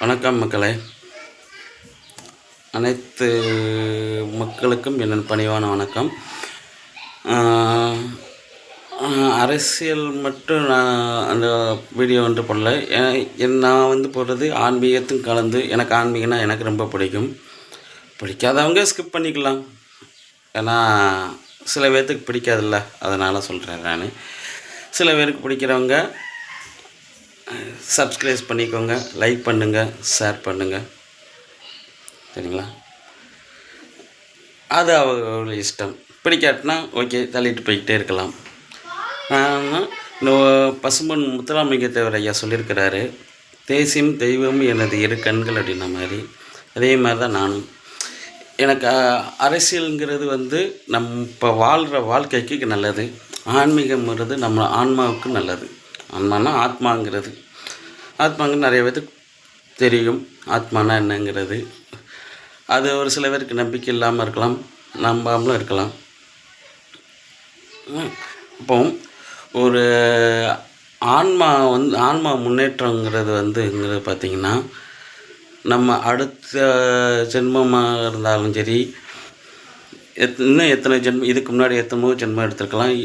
வணக்கம் மக்களே. அனைத்து மக்களுக்கும் என் பணிவான வணக்கம். அரசியல் மட்டும் நான் அந்த வீடியோ போடல. நான் போடுறது ஆன்மீகத்தும் கலந்து. எனக்கு ஆன்மீகம்னா எனக்கு ரொம்ப பிடிக்கும். பிடிக்காதவங்க ஸ்கிப் பண்ணிக்கலாம். ஏன்னா சில பேர்த்துக்கு பிடிக்காதில்ல, அதனால் சொல்கிறேன் நான். சில பேருக்கு பிடிக்கிறவங்க சப்ஸ்கிரைப் பண்ணிக்கோங்க, லைக் பண்ணுங்கள், ஷேர் பண்ணுங்கள். சரிங்களா? அது அவங்களோட இஷ்டம். பிடிக்காட்டினா ஓகே, தள்ளிட்டு போய்கிட்டே இருக்கலாம். இந்த பசும்பொன் முத்துராமலிங்கத்தேவர் ஐயா சொல்லியிருக்கிறாரு, தேசியம் தெய்வம் எனது இரு கண்கள் அப்படின்ன மாதிரி. அதே மாதிரி தான் நானும். எனக்கு அரசியலுங்கிறது நம்ம இப்போ வாழ்கிற வாழ்க்கைக்கு நல்லது. ஆன்மீகம்ங்கிறது நம்ம ஆன்மாவுக்கு நல்லது. ஆன்மானா ஆத்மாங்கிறது நிறைய பேருக்கு தெரியும். ஆத்மானா என்னங்கிறது அது ஒரு சில பேருக்கு நம்பிக்கை இல்லாமல் இருக்கலாம், நம்பாமலும் இருக்கலாம். இப்போ ஒரு ஆன்மா முன்னேற்றங்கிறது பார்த்திங்கன்னா, நம்ம அடுத்த ஜென்மமாக இருந்தாலும் சரி, இன்னும் எத்தனை ஜென்மம், இதுக்கு முன்னாடி எத்தனை ஜென்மம் எடுத்துருக்கலாம்,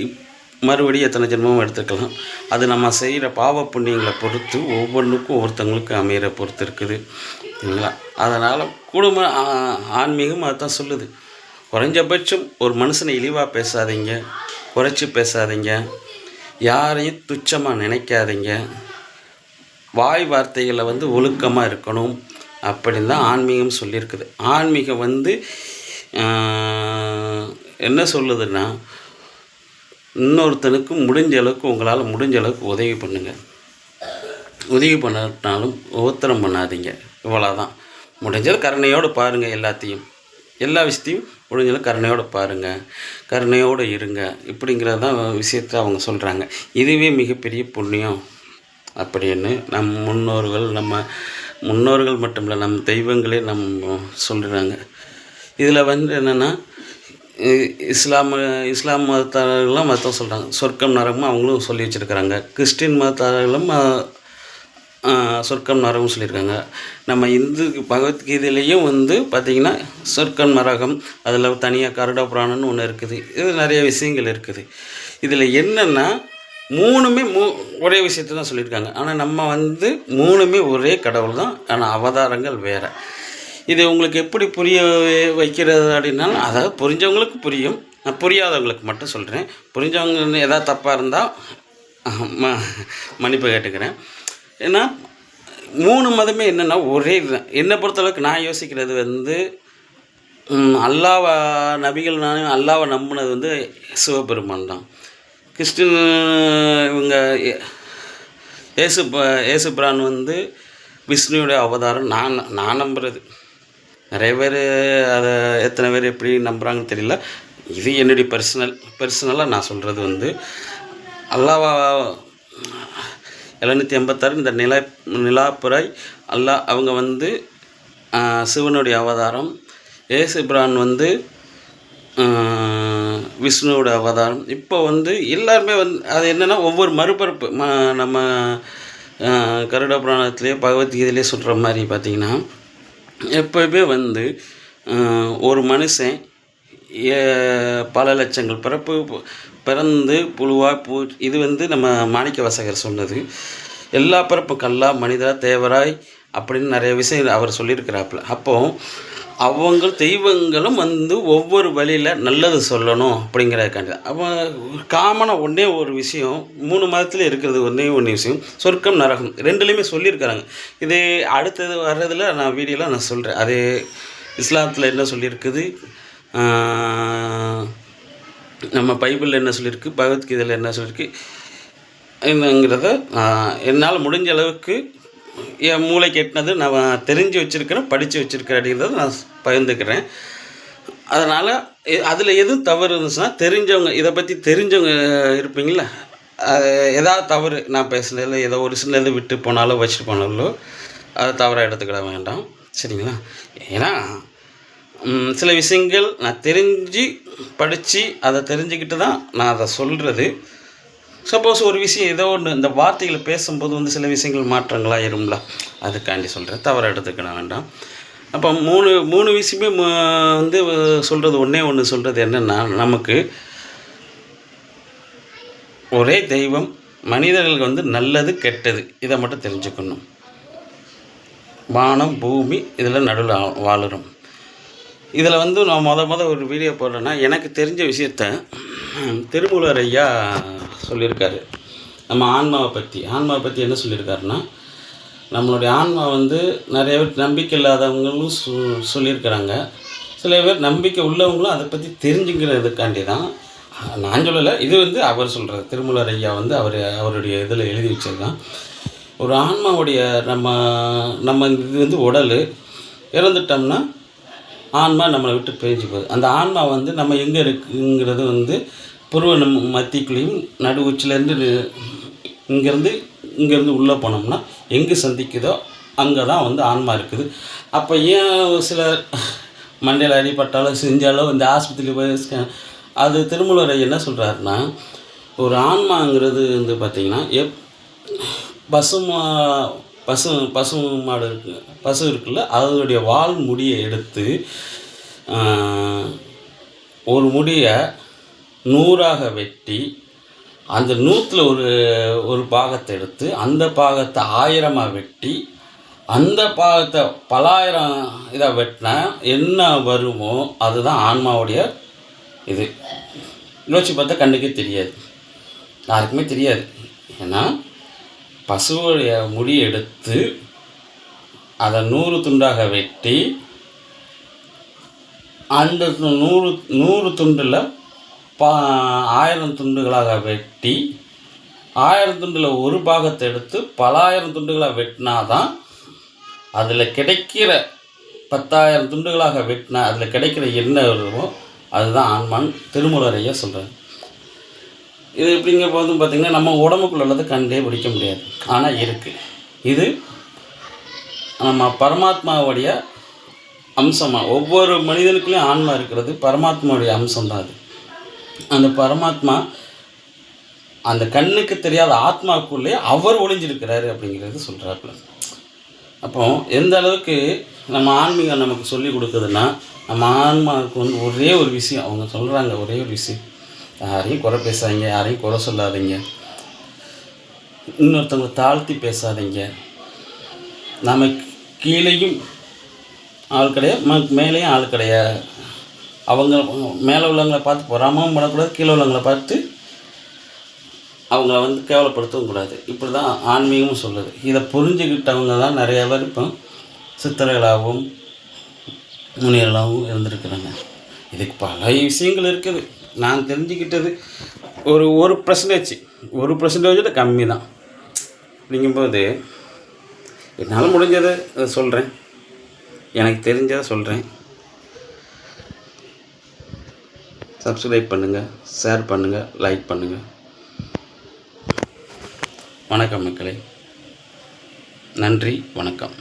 மறுபடியும் எத்தனை ஜென்மமும் எடுத்துக்கலாம். அது நம்ம செய்கிற பாவ புண்ணியங்களை பொறுத்து ஒவ்வொன்றுக்கும் ஒவ்வொருத்தவங்களுக்கும் அமைகிற பொறுத்து இருக்குது. சரிங்களா? அதனால் குடும்ப ஆன்மீகம் அதுதான் சொல்லுது. குறைஞ்சபட்சம் ஒரு மனுஷனை இழிவாக பேசாதீங்க, குறைச்சி பேசாதீங்க, யாரையும் துச்சமாக நினைக்காதீங்க, வாய் வார்த்தைகளை ஒழுக்கமாக இருக்கணும் அப்படின்னு தான் ஆன்மீகம் சொல்லியிருக்குது. ஆன்மீகம் என்ன சொல்லுதுன்னா, இன்னொருத்தனுக்கு முடிஞ்ச அளவுக்கு, உங்களால் முடிஞ்ச அளவுக்கு உதவி பண்ணுங்கள். உதவி பண்ணாலும் உத்தரம் பண்ணாதீங்க. இவ்வளோதான். முடிஞ்சது கருணையோடு பாருங்கள். எல்லா விஷயத்தையும் முடிஞ்சளவு கருணையோடு பாருங்கள், கருணையோடு இருங்க. இப்படிங்கிறது தான் விஷயத்தை அவங்க சொல்கிறாங்க. இதுவே மிகப்பெரிய புண்ணியம் அப்படின்னு நம்ம முன்னோர்கள் மட்டும் இல்லை, நம்ம தெய்வங்களே சொல்கிறாங்க. இதில் என்னென்னா, இஸ்லாம் மதத்தாரர்களும் மதம் சொல்கிறாங்க. சொர்க்கம் நரகமும் அவங்களும் சொல்லி வச்சுருக்கிறாங்க. கிறிஸ்டின் மதத்தாரர்களும் சொர்க்கம் நரகம் சொல்லியிருக்காங்க. நம்ம இந்து பகவத்கீதையிலையும் பார்த்திங்கன்னா சொர்க்கம் நரகம், அதில் தனியாக கருட புராணம்னு ஒன்று இருக்குது. இது நிறைய விஷயங்கள் இருக்குது. இதில் என்னென்னா, மூணுமே ஒரே விஷயத்தை தான் சொல்லியிருக்காங்க. ஆனால் நம்ம மூணுமே ஒரே கடவுள் தான், ஆனால் அவதாரங்கள் வேறு. இது உங்களுக்கு எப்படி புரிய வைக்கிறது அப்படின்னாலும், அதாவது புரிஞ்சவங்களுக்கு புரியும், நான் புரியாதவங்களுக்கு மட்டும் சொல்கிறேன். புரிஞ்சவங்க எதாவது தப்பாக இருந்தால் மன்னிப்பு கேட்டுக்கிறேன். ஏன்னா மூணு மதமே என்னென்னா ஒரே இதுதான். என்னை பொறுத்தளவுக்கு நான் யோசிக்கிறது அல்லாவை நம்பினது சிவபெருமான் தான். கிறிஸ்டின் இவங்க ஏசு பிரான் விஷ்ணுவோடைய அவதாரம் நான் நம்புகிறது. நிறைய பேர் அதை எத்தனை பேர் எப்படி நம்புகிறாங்கன்னு தெரியல. இது என்னுடைய பர்சனலாக நான் சொல்கிறது அல்லாவா 786 இந்த நிலாப்புரை அல்லாஹ் அவங்க சிவனுடைய அவதாரம். ஏசு பிரான் விஷ்ணுவோட அவதாரம். இப்போ எல்லாருமே அது என்னென்னா ஒவ்வொரு மறுபரப்பு. நம்ம கருட புராணத்திலே பகவத்கீதையிலே சொல்கிற மாதிரி பார்த்திங்கன்னா, எப்போவுமே ஒரு மனுஷன் பல லட்சங்கள் பிறந்து புழுவாய் இது நம்ம மாணிக்க வாசகர் சொன்னது. எல்லா பிறப்பும் கல்லா மனிதா தேவராய் அப்படின்னு நிறைய விஷயம் அவர் சொல்லியிருக்கிறாப்புல. அப்போது அவங்க தெய்வங்களும் ஒவ்வொரு வழியில் நல்லது சொல்லணும் அப்படிங்கிறதுக்காண்டி தான். அப்போ காமனாக ஒன்றே ஒரு விஷயம், மூணு மதத்தில் இருக்கிறது ஒன்று விஷயம், சொர்க்கம் நரகம் ரெண்டுலேயுமே சொல்லியிருக்கிறாங்க. இது அடுத்தது வர்றதில் நான் வீடியோவில் நான் சொல்கிறேன். அது இஸ்லாத்தில் என்ன சொல்லியிருக்குது, நம்ம பைபிளில் என்ன சொல்லியிருக்கு, பகவத்கீதையில் என்ன சொல்லியிருக்கு என்னங்கிறத என்னால் முடிஞ்ச அளவுக்கு என் மூளைக்கு எட்டினது நான் தெரிஞ்சு வச்சுருக்கிறேன், படித்து வச்சுருக்கிறேன் அப்படிங்கிறத நான் பகிர்ந்துக்கிறேன். அதனால் அதில் எதுவும் தவறு இருந்துச்சுன்னா தெரிஞ்சவங்க, இதை பற்றி தெரிஞ்சவங்க இருப்பீங்கள, ஏதாவது தவறு நான் பேசுனதில் ஏதோ ஒரு சிலது விட்டு போனாலோ வச்சுட்டு போனாலோ அதை தவறாக எடுத்துக்கிட வேண்டாம். சரிங்களா? ஏன்னா சில விஷயங்கள் நான் தெரிஞ்சு படித்து அதை தெரிஞ்சுக்கிட்டு தான் நான் அதை சொல்கிறது. சப்போஸ் ஒரு விஷயம் ஏதோ ஒன்று இந்த வார்த்தைகளை பேசும்போது வந்து சில விஷயங்கள் மாற்றங்களாக இரும்ல, அதுக்காண்டி சொல்கிறேன், தவறு எடுத்துக்கிட வேண்டாம். அப்போ மூணு விஷயமே வந்து சொல்கிறது ஒன்று சொல்கிறது என்னென்னா, நமக்கு ஒரே தெய்வம், மனிதர்களுக்கு வந்து நல்லது கெட்டது இதை மட்டும் தெரிஞ்சுக்கணும். வானம் பூமி இதில் நடுவில் வாழுறோம். இதில் வந்து நான் ஒரு வீடியோ போடுறேன்னா, எனக்கு தெரிஞ்ச விஷயத்த திருமூலர் ஐயா சொல்லியிருக்காரு. நம்ம ஆன்மாவை பற்றி என்ன சொல்லியிருக்காருன்னா, நம்மளுடைய ஆன்மா வந்து நிறைய பேர் நம்பிக்கை இல்லாதவங்களும் சொல்லியிருக்கிறாங்க. சில பேர் நம்பிக்கை உள்ளவங்களும் அதை பற்றி தெரிஞ்சுக்கிறதுக்காண்டி தான். நான் சொல்லலை, இது வந்து அவர் சொல்கிறது. திருமூலர் ஐயா வந்து அவருடைய இதில் எழுதி வச்சது தான். ஒரு ஆன்மாவுடைய நம்ம இது வந்து உடல் இறந்துட்டோம்னா ஆன்மா நம்மளை விட்டு பிரிஞ்சு போகுது. அந்த ஆன்மா வந்து நம்ம எங்கே இருக்குங்கிறது வந்து புருவ மத்திக்குள்ளேயும் நடு உச்சிலேருந்து இங்கேருந்து உள்ளே போனோம்னா எங்கே சந்திக்குதோ அங்கே தான் வந்து ஆன்மா இருக்குது. அப்போ ஏன் சில மண்டையில் அடிப்பட்டாலோ செஞ்சாலோ இந்த ஆஸ்பத்திரி போய் அது திருமூலர் என்ன சொல்கிறாருன்னா, ஒரு ஆன்மாங்கிறது வந்து பார்த்திங்கன்னா பசு மாடு இருக்குது, பசு இருக்குல்ல, அதனுடைய வால் முடியை எடுத்து ஒரு முடியை 100ஆக வெட்டி அந்த 100ல் ஒரு பாகத்தை எடுத்து அந்த பாகத்தை 1000ஆக வெட்டி அந்த பாகத்தை பலாயிரம் இதாக வெட்டினா என்ன வருமோ அதுதான் ஆன்மாவுடைய இது. யோசிச்சு பார்த்தா கண்ணுக்கே தெரியாது, யாருக்குமே தெரியாது. ஏன்னா பசுவுடைய முடி எடுத்து அதை 100 துண்டாக வெட்டி அந்த 100 துண்டில் 1000 துண்டுகளாக வெட்டி 1000 துண்டில் ஒரு பாகத்தை எடுத்து பலாயிரம் துண்டுகளாக வெட்டினாதான் அதில் கிடைக்கிற 10,000 துண்டுகளாக வெட்டினா அதில் கிடைக்கிற என்ன வருமோ அதுதான் ஆன்மான்னு திருமூலர் ஐயா சொல்கிறார். இது எப்படிங்க போதும் பார்த்திங்கன்னா, நம்ம உடம்புக்குள்ள உள்ளதை கண்டே பிடிக்க முடியாது, ஆனால் இருக்குது. இது நம்ம பரமாத்மாவுடைய அம்சமாக ஒவ்வொரு மனிதனுக்குள்ளேயும் ஆன்மா இருக்கிறது பரமாத்மாவுடைய அம்சம்தான். அது அந்த பரமாத்மா அந்த கண்ணுக்கு தெரியாத ஆத்மாவுக்குள்ளே அவர் ஒளிஞ்சிருக்கிறாரு அப்படிங்கிறது சொல்கிறாப்புல. அப்போ எந்த அளவுக்கு நம்ம ஆன்மீகம் நமக்கு சொல்லி கொடுக்குதுன்னா, நம்ம ஆன்மாவுக்கு வந்து ஒரே ஒரு விஷயம் அவங்க சொல்கிறாங்க, ஒரே ஒரு விஷயம், யாரையும் குறை பேசாதீங்க, யாரையும் குறை சொல்லாதீங்க, இன்னொருத்தவங்க தாழ்த்தி பேசாதீங்க, நமக்கு கீழேயும் ஆள் கிடையாது மேலேயும் ஆள் கிடையாது. அவங்க மேலே உள்ளவங்களை பார்த்து பொறாமவும் பண்ணக்கூடாது, கீழே உள்ளவங்களை பார்த்து அவங்கள வந்து கேவலப்படுத்தவும் கூடாது. இப்படி தான் ஆன்மீகமும் சொல்லுது. இதை புரிஞ்சுக்கிட்டவங்க தான் நிறையா பேர் இப்போ சித்தர்களாகவும் முனிவர்களாகவும் இருந்திருக்கிறாங்க. இதுக்கு பல விஷயங்கள் இருக்குது. நான் தெரிஞ்சுக்கிட்டது ஒரு பர்சன்டேஜோட கம்மி தான். அப்படிங்கும்போது என்னால் முடிஞ்சதை சொல்கிறேன், எனக்கு தெரிஞ்சதை சொல்கிறேன். சப்ஸ்கிரைப் பண்ணுங்கள், ஷேர் பண்ணுங்கள், லைக் பண்ணுங்கள். வணக்கம் மக்களே, நன்றி, வணக்கம்.